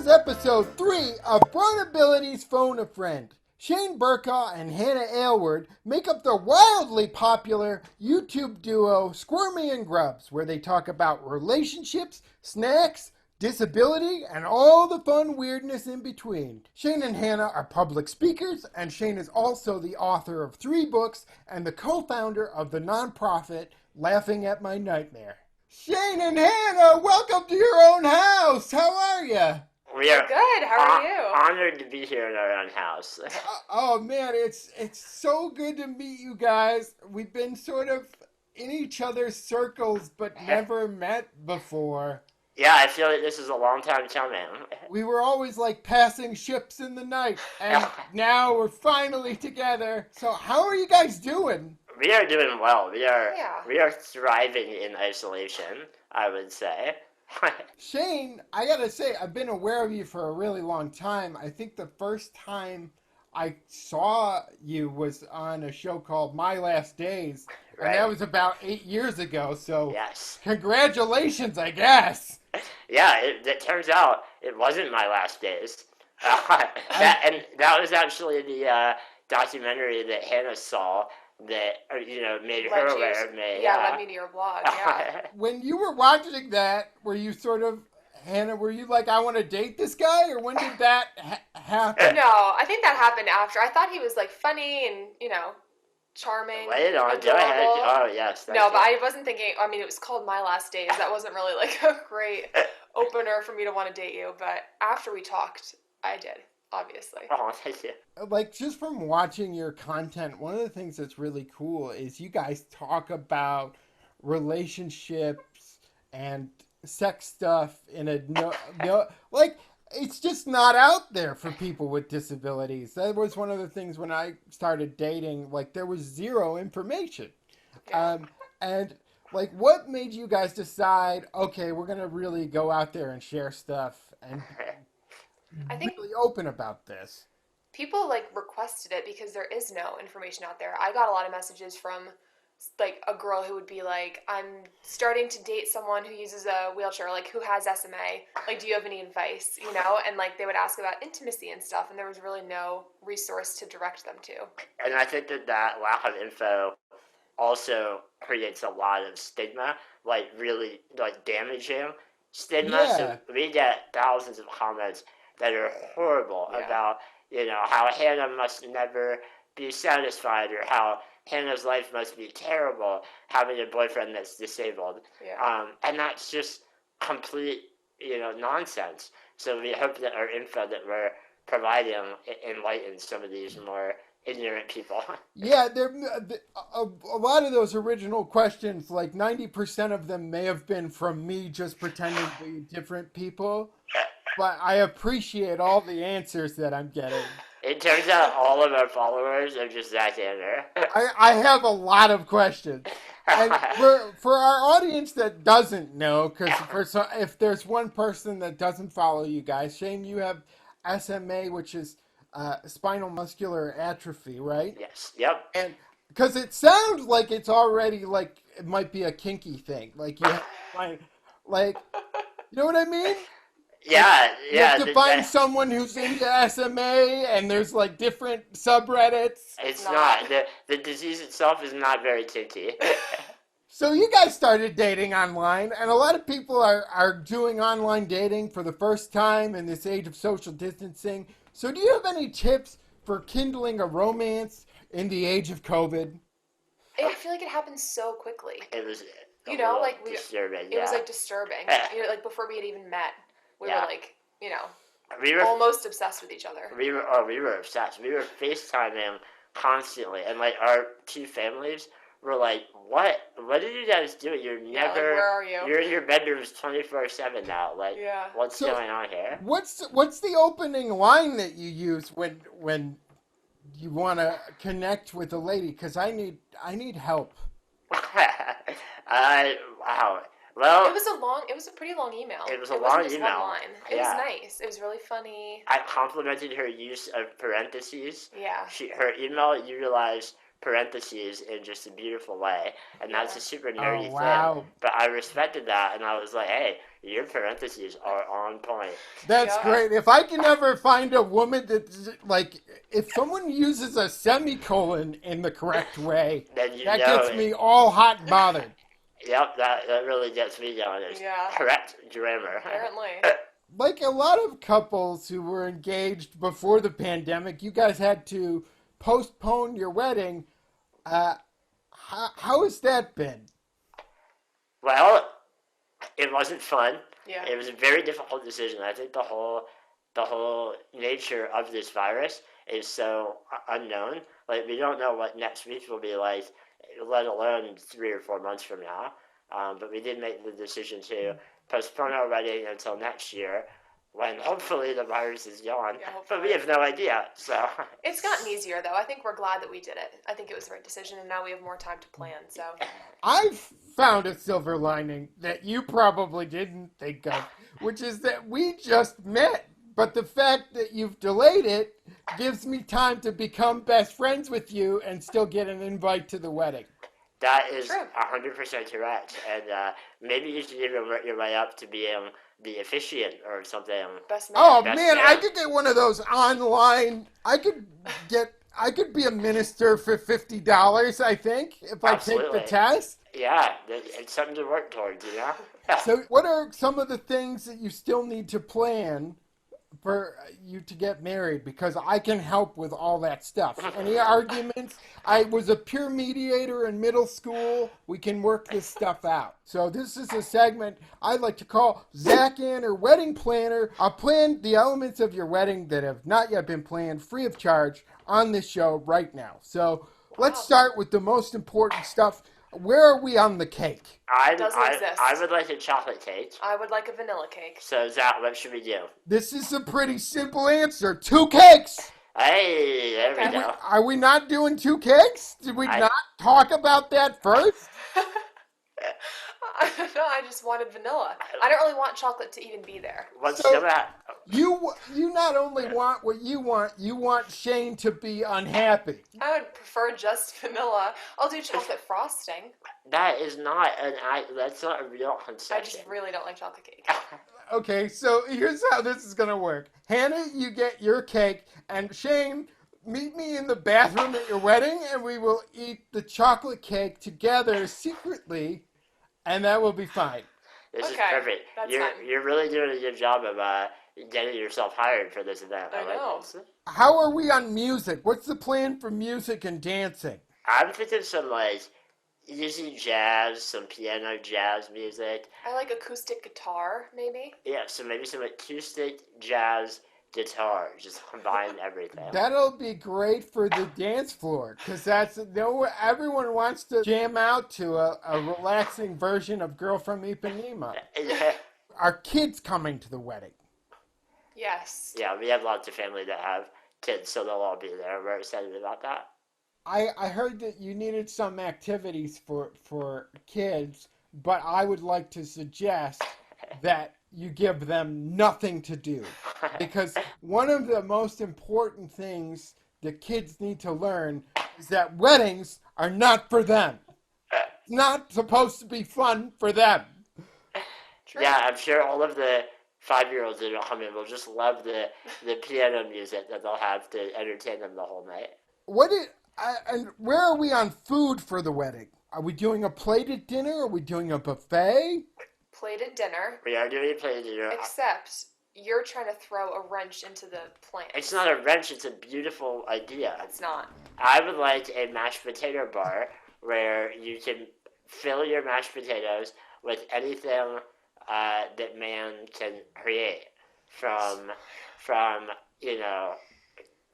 is episode 3 of BraunAbility's Phone a Friend. Shane Burcaw and Hannah Aylward make up the wildly popular YouTube duo Squirmy and Grubs, where they talk about relationships, snacks, disability, and all the fun weirdness in between. Shane and Hannah are public speakers, and Shane is also the author of 3 books and the co-founder of the nonprofit Laughing at My Nightmare. Shane and Hannah, welcome to your own house. How are you? We are good. How are you? Honored to be here in our own house. Oh man, it's so good to meet you guys. We've been sort of in each other's circles, but never met before. Yeah, I feel like this is a long time coming. We were always like passing ships in the night, and now we're finally together. So how are you guys doing? We are doing well. We are thriving in isolation, I would say. Shane, I gotta say, I've been aware of you for a really long time. I think the first time I saw you was on a show called My Last Days, and that was about 8 years ago, so yes. Congratulations, I guess. Yeah, it turns out it wasn't My Last Days. That was actually the documentary that Hannah saw that, made her aware of me. Yeah, led me to your blog, yeah. When you were watching that, were you sort of, Hannah, were you like, I want to date this guy? Or when did that happen? No, I think that happened after. I thought he was, charming, charming. Wait on, adorable. go ahead. Oh, yes. No, but I wasn't thinking, it was called My Last Days. That wasn't really, a great opener for me to want to date you. But after we talked, I did, obviously. Oh, thank you. Just from watching your content, one of the things that's really cool is you guys talk about relationships and sex stuff in a it's just not out there for people with disabilities. That was one of the things when I started dating, there was zero information. Yeah. What made you guys decide, okay, we're going to really go out there and share stuff and I think really open about this? People requested it because there is no information out there. I got a lot of messages from a girl who would be like, I'm starting to date someone who uses a wheelchair, who has SMA. Do you have any advice? And they would ask about intimacy and stuff, and there was really no resource to direct them to. And I think that lack of info also creates a lot of stigma, really damaging stigma. Yeah. So we get thousands of comments that are horrible about, how Hannah must never be satisfied, or how Hannah's life must be terrible having a boyfriend that's disabled. Yeah. And that's just complete, nonsense. So we hope that our info that we're providing enlightens some of these more ignorant people. Yeah, a lot of those original questions, 90% of them may have been from me just pretending to be different people. But I appreciate all the answers that I'm getting. It turns out all of our followers are just Zach Anner. I have a lot of questions. And for our audience that doesn't know, because if there's one person that doesn't follow you guys, Shane, you have SMA, which is spinal muscular atrophy, right? Yes. Yep. And because it sounds like it's already it might be a kinky thing. You have, you know what I mean? Yeah, you have to find someone who's into SMA, and there's different subreddits. It's not. The disease itself is not very kinky. So you guys started dating online, and a lot of people are doing online dating for the first time in this age of social distancing. So do you have any tips for kindling a romance in the age of COVID? I feel like it happened so quickly. It was disturbing. Yeah. It was disturbing. Before we had even met. We were we were almost obsessed with each other. We were obsessed. We were FaceTiming constantly, and our two families were like, "What did you guys do? You're never. Where are you? You're in your bedrooms 24/7 now. What's going on here?" What's the opening line that you use when you want to connect with a lady? Because I need help. Wow. Well, it was a pretty long email. It was a long just email. One line. It was nice. It was really funny. I complimented her use of parentheses. Yeah. Her email utilized parentheses in just a beautiful way, and that's a super nerdy thing. But I respected that, and I was like, hey, Your parentheses are on point. That's Yeah. great. If I can ever find a woman that's like, if someone uses a semicolon in the correct way, Then you that know gets it. me all hot and bothered. Yep, that really gets me going. It's Yeah. correct grammar. Apparently. Like a lot of couples who were engaged before the pandemic, you guys had to postpone your wedding. How has that been? Well, it wasn't fun. Yeah. It was a very difficult decision. I think the whole nature of this virus is so unknown. Like, we don't know what next week will be like, let alone 3 or 4 months from now. But we did make the decision to postpone our wedding until next year, when hopefully the virus is gone. Yeah, but we have no idea. So It's gotten easier, though. I think we're glad that we did it. I think it was the right decision, and now we have more time to plan. So I've found a silver lining that you probably didn't think of, which is that we just met. But the fact that you've delayed it gives me time to become best friends with you and still get an invite to the wedding. that is True. 100% correct. And maybe you should even work your way up to being the officiant or something. best man. Oh Best man, man. I could get one of those online. I could be a minister for $50, I think, if I take Absolutely. the test. Yeah, it's something to work towards, you know? So what are some of the things that you still need to plan for you to get married? Because I can help with all that stuff. Any arguments? I was a peer mediator in middle school. We can work this stuff out. So this is a segment I'd like to call Zach Anner Wedding Planner. I'll plan the elements of your wedding that have not yet been planned free of charge on this show right now. So let's start with the most important stuff. Where are we on the cake? Doesn't exist. I would like a chocolate cake. I would like a vanilla cake. So, Zach, what should we do? This is a pretty simple answer. 2 cakes. Hey, there we Okay. go. Are we not doing 2 cakes? Did we not talk about that first? No, I just wanted vanilla. I don't really want chocolate to even be there. What's So- gonna... You not only want what you want Shane to be unhappy. I would prefer just vanilla. I'll do chocolate frosting. That is not that's not a real I concession. just really don't like chocolate cake. Okay, so here's how this is going to work. Hannah, you get your cake, and Shane, meet me in the bathroom at your wedding, and we will eat the chocolate cake together secretly, and that will be fine. This is Okay, perfect. that's You're fine. you're really doing a good job of getting yourself hired for this event. I know. Like this. How are we on music? What's the plan for music and dancing? I'm thinking some like easy jazz, some piano jazz music. I like acoustic guitar, maybe. Yeah, so maybe some acoustic jazz guitar. Just combine everything. That'll be great for the dance floor, because everyone wants to jam out to a relaxing version of Girl from Ipanema. Are kids coming to the wedding? Yes. Yeah, we have lots of family that have kids, so they'll all be there. We're excited about that. I heard that you needed some activities for kids, but I would like to suggest that you give them nothing to do. Because one of the most important things that kids need to learn is that weddings are not for them. It's not supposed to be fun for them. True. Yeah, I'm sure all of the 5-year-olds that will come in will just love the piano music that they'll have to entertain them the whole night. And where are we on food for the wedding? Are we doing a plated dinner? Are we doing a buffet? Plated dinner, We are doing a plated dinner. except you're trying to throw a wrench into the plans. It's not a wrench, it's a beautiful idea. It's not. I would like a mashed potato bar where you can fill your mashed potatoes with anything that man can create. From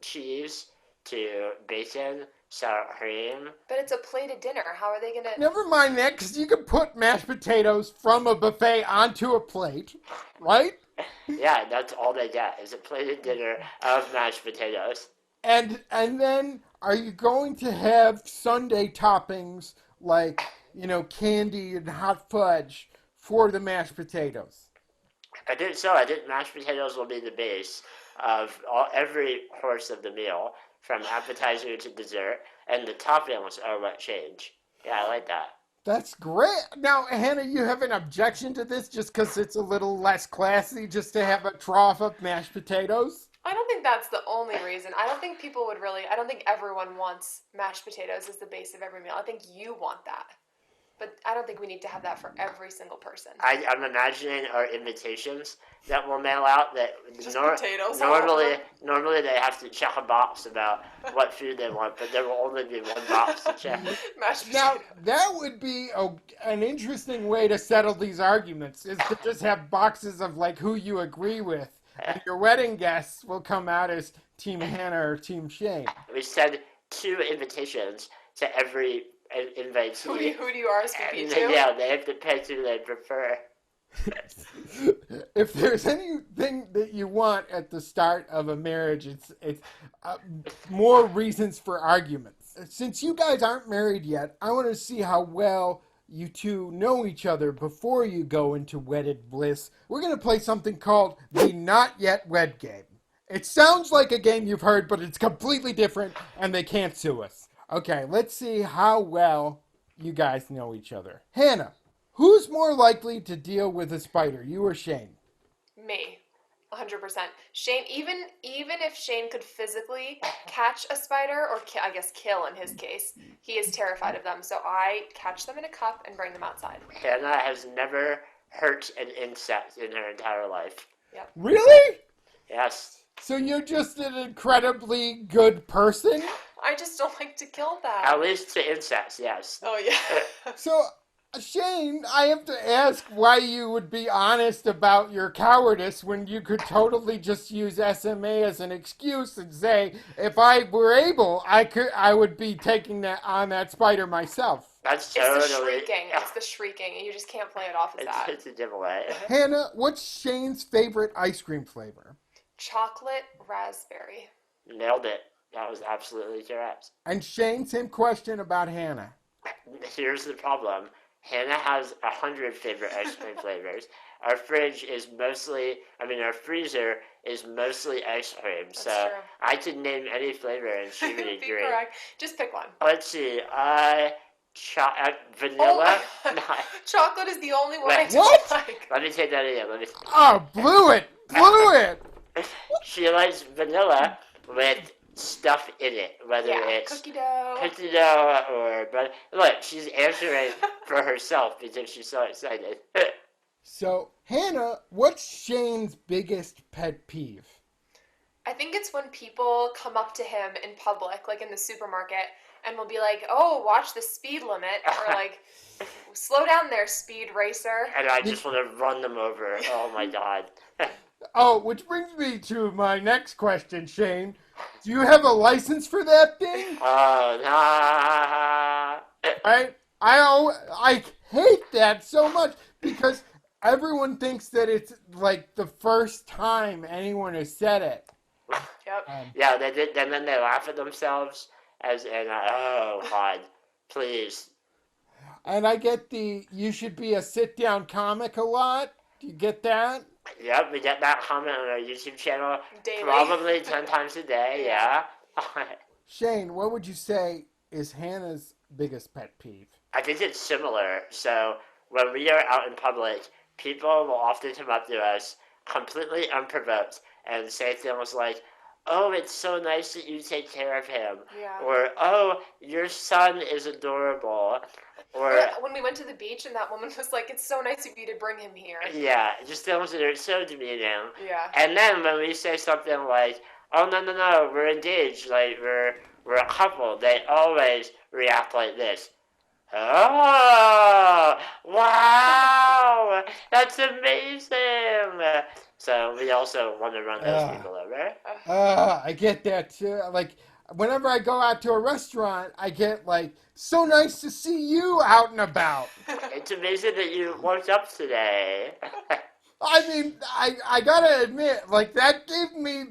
cheese to bacon, sour cream. But it's a plated dinner. How are they going to... Never mind that, because you can put mashed potatoes from a buffet onto a plate, right? Yeah, that's all they get is a plated dinner of mashed potatoes. And then, are you going to have Sunday toppings like, candy and hot fudge for the mashed potatoes? I think mashed potatoes will be the base of every course of the meal, from appetizer to dessert, and the toppings are what change. Yeah, I like that. That's great. Now, Hannah, you have an objection to this just because it's a little less classy just to have a trough of mashed potatoes? I don't think that's the only reason. I don't think people would really, I don't think everyone wants mashed potatoes as the base of every meal. I think you want that. But I don't think we need to have that for every single person. I'm imagining our invitations that we'll mail out that Just potatoes. normally they have to check a box about what food they want, but there will only be one box to check. Mashed potatoes. Now, that would be an interesting way to settle these arguments, is to just have boxes of, like, who you agree with. And your wedding guests will come out as Team Hannah or Team Shane. We send 2 invitations to every invitee. Who do you RSVP to? Yeah, they have to pick who they prefer. If there's anything that you want at the start of a marriage, it's more reasons for arguments. Since you guys aren't married yet, I want to see how well you two know each other before you go into wedded bliss. We're going to play something called the Not Yet Wed game. It sounds like a game you've heard, but it's completely different, and they can't sue us. Okay, let's see how well you guys know each other. Hannah, who's more likely to deal with a spider, you or Shane? Me. 100%. Shane, even if Shane could physically catch a spider, or I guess kill in his case, he is terrified of them. So I catch them in a cup and bring them outside. Hannah has never hurt an insect in her entire life. Yep. Really? Yes. So you're just an incredibly good person? I just don't like to kill them. At least to insects, yes. Oh, yeah. So, Shane, I have to ask why you would be honest about your cowardice when you could totally just use SMA as an excuse and say, if I were able, I would be taking that spider myself. That's totally... It's the shrieking. It's the shrieking. You just can't play it off as that. It's a giveaway. Hannah, what's Shane's favorite ice cream flavor? Chocolate raspberry. Nailed it. That was absolutely correct. And Shane, same question about Hannah. Here's the problem. Hannah has 100 favorite ice cream flavors. Our freezer is mostly ice cream. That's so true. I could name any flavor and she would agree. Correct. Just pick one. Let's see. Vanilla? Oh No. Chocolate is the only one Wait, I don't what? like. Let me take that again. Oh, blew it! She likes vanilla with stuff in it, whether it's cookie dough or... But look, she's answering for herself because she's so excited. So, Hannah, what's Shane's biggest pet peeve? I think it's when people come up to him in public, like in the supermarket, and will be like, oh, watch the speed limit, or like, slow down there, speed racer. And I just want to run them over. Oh my god. Oh, which brings me to my next question, Shane. Do you have a license for that thing? Oh, no. I hate that so much because everyone thinks that it's like the first time anyone has said it. Yep. Yeah, they did, and then they laugh at themselves oh god, please. And I get you should be a sit-down comic a lot. Do you get that? Yep, we get that comment on our YouTube channel Daily. probably 10 times a day, yeah. Shane, what would you say is Hannah's biggest pet peeve? I think it's similar. So when we are out in public, people will often come up to us completely unprovoked and say things like, oh, it's so nice that you take care of him. Yeah. Or, oh, your son is adorable. Or when we went to the beach and that woman was like, it's so nice of you to bring him here. yeah, just things that are so demeaning. Yeah. And then when we say something like, oh, no, we're engaged, like, we're a couple, they always react like this. Oh, wow, that's amazing. So we also want to run those people over. I get that too. Like, whenever I go out to a restaurant, I get like, so nice to see you out and about. It's amazing that you woke up today. I mean, I gotta admit, like, that gave me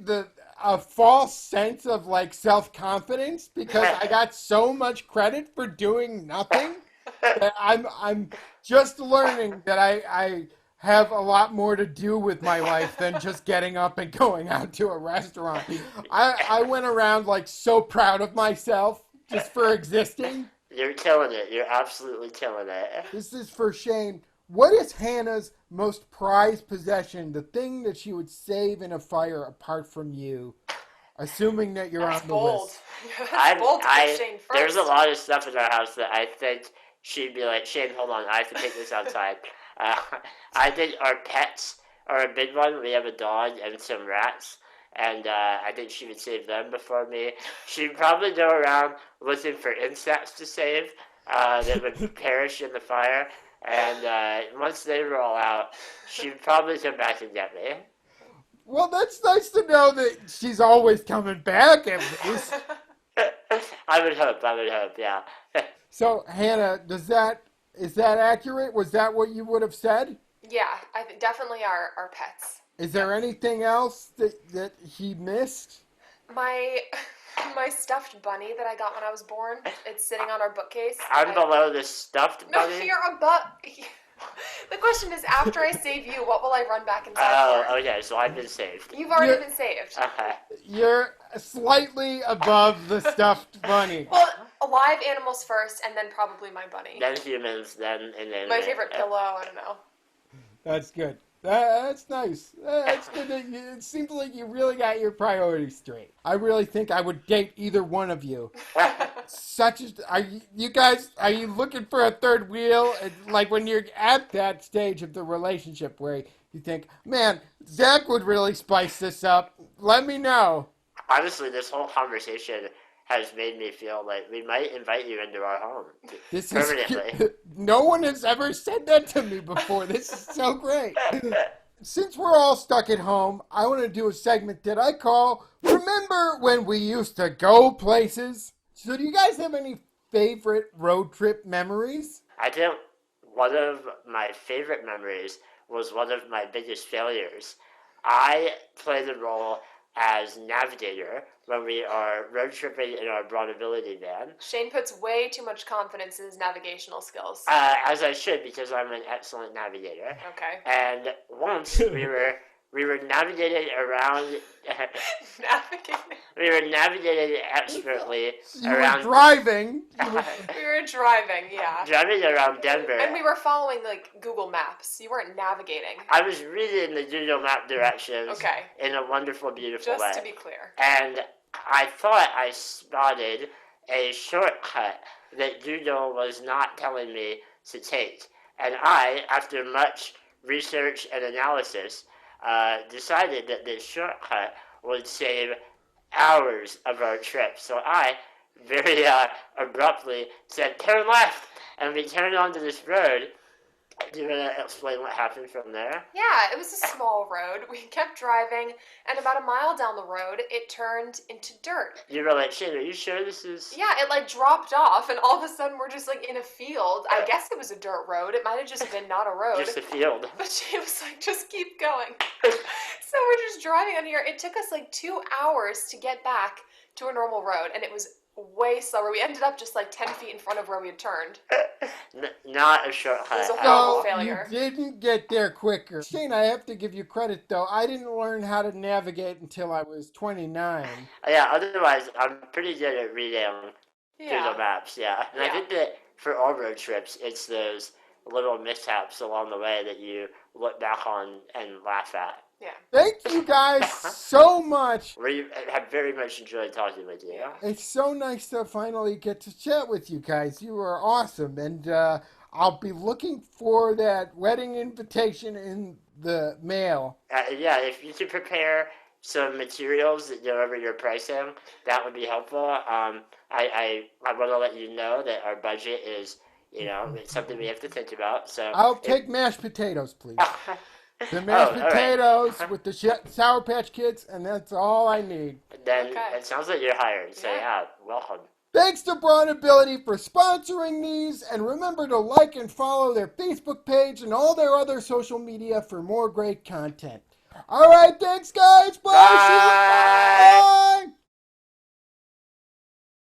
a false sense of like self-confidence because I got so much credit for doing nothing that I'm just learning that I have a lot more to do with my life than just getting up and going out to a restaurant. I went around like so proud of myself just for existing. You're killing it. You're absolutely killing it. This is for Shane. What is Hannah's most prized possession? The thing that she would save in a fire apart from you? Assuming that you're That's on the bold. list. That's bold to pick Shane first. There's a lot of stuff in our house that I think she'd be like, Shane, hold on, I have to take this outside. I think our pets are a big one. We have a dog and some rats, and I think she would save them before me. She'd probably go around looking for insects to save that would perish in the fire, and once they roll out, she'd probably come back and get me. Well, that's nice to know that she's always coming back at least. I would hope, yeah. So, Hannah, is that accurate? Was that what you would have said? Yeah, I think definitely our pets. Is there anything else that he missed? My stuffed bunny that I got when I was born. It's sitting on our bookcase. I'm below the stuffed bunny? No, you're above. The question is, after I save you, what will I run back inside for? Oh, okay, so I've been saved. You've already been saved. You're slightly above the stuffed bunny. Well, live animals first, and then probably my bunny. Then humans, then... My favorite pillow, I don't know. That's good. That's nice. That's good. It seems like you really got your priorities straight. I really think I would date either one of you. Are you looking for a third wheel? Like when you're at that stage of the relationship where you think, man, Zach would really spice this up. Let me know. Honestly, this whole conversation has made me feel like we might invite you into our home permanently. No one has ever said that to me before. This is so great. Since we're all stuck at home, I want to do a segment that I call Remember When We Used to Go Places? So do you guys have any favorite road trip memories? I think one of my favorite memories was one of my biggest failures. I played the role as navigator when we are road tripping in our BraunAbility van. Shane puts way too much confidence in his navigational skills. As I should, because I'm an excellent navigator. Okay. And once we were navigating around. We were navigating expertly around. You were driving. We were driving, yeah. Driving around Denver. And we were following Google Maps. You weren't navigating. I was reading the Google Map directions. Okay. In a wonderful, beautiful way. Just to be clear. And I thought I spotted a shortcut that Google was not telling me to take. And I, after much research and analysis, decided that this shortcut would save hours of our trip. So I very abruptly said, turn left, and we turned onto this road. Do you want to explain what happened from there? Yeah, it was a small road. We kept driving, and about a mile down the road, it turned into dirt. You were like, Shane, are you sure this is... Yeah, it dropped off, and all of a sudden we're just in a field. I guess it was a dirt road. It might have just been not a road. Just a field. But Shane was like, just keep going. So we're just driving on here. It took us 2 hours to get back to a normal road, and it was way slower. We ended up just 10 feet in front of where we had turned. Not a shortcut. It was a horrible failure. You didn't get there quicker. Shane, I have to give you credit, though. I didn't learn how to navigate until I was 29. Yeah, otherwise, I'm pretty good at reading Google Maps, yeah. And I think that for all road trips, it's those little mishaps along the way that you look back on and laugh at. Yeah. Thank you guys so much. We have very much enjoyed talking with you. It's so nice to finally get to chat with you guys. You are awesome. And I'll be looking for that wedding invitation in the mail. Yeah, if you could prepare some materials that go over your pricing, that would be helpful. I want to let you know that our budget is, it's something we have to think about. So I'll take mashed potatoes, please. The mashed potatoes with the Sour Patch Kids, and that's all I need. Then it sounds like you're hired, so welcome. Thanks to BraunAbility for sponsoring these, and remember to like and follow their Facebook page and all their other social media for more great content. All right, thanks, guys. Bye. Bye. Bye.